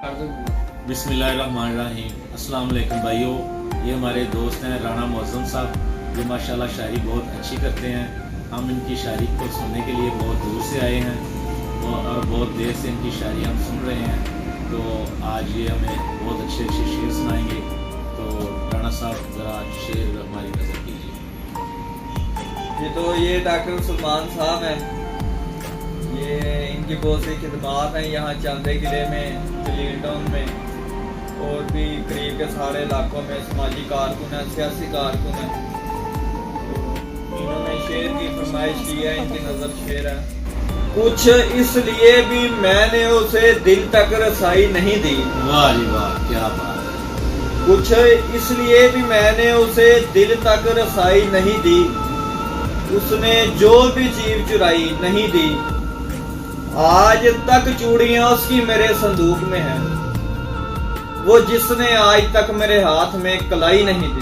बिस्मिल्लाहिर्रहमानिर्रहीम। अस्सलाम वालेकुम भाइयों, ये हमारे दोस्त हैं राणा मौज़म साहब, जो माशाल्लाह शायरी बहुत अच्छी करते हैं। हम इनकी शायरी को सुनने के लिए बहुत दूर से आए हैं और बहुत देर से इनकी शायरी हम सुन रहे हैं। तो आज ये हमें बहुत अच्छे अच्छे शेर सुनाएंगे। तो राणा साहब ज़रा शेर हमारी नज़र कीजिए। ये डॉक्टर सलमान साहब हैं। ये इनकी बहुत सी खिदमात हैं यहाँ चांदे किले में, जलील टाउन में और भी करीब के सारे इलाकों में समाजी कारकुन हैं, सियासी कारकुन हैं। तो इन्होंने शेर की फरमाइश की है, इनकी नज़र शेर है। कुछ इसलिए भी मैंने उसे दिल तक रसाई नहीं दी। वाह जी वाह, क्या बात। कुछ इसलिए भी मैंने उसे दिल तक रसाई नहीं दी, उसने जो भी चीज चुराई नहीं दी। आज तक चूड़ियां उसकी मेरे संदूक में हैं, वो जिसने आज तक मेरे हाथ में कलाई नहीं दी।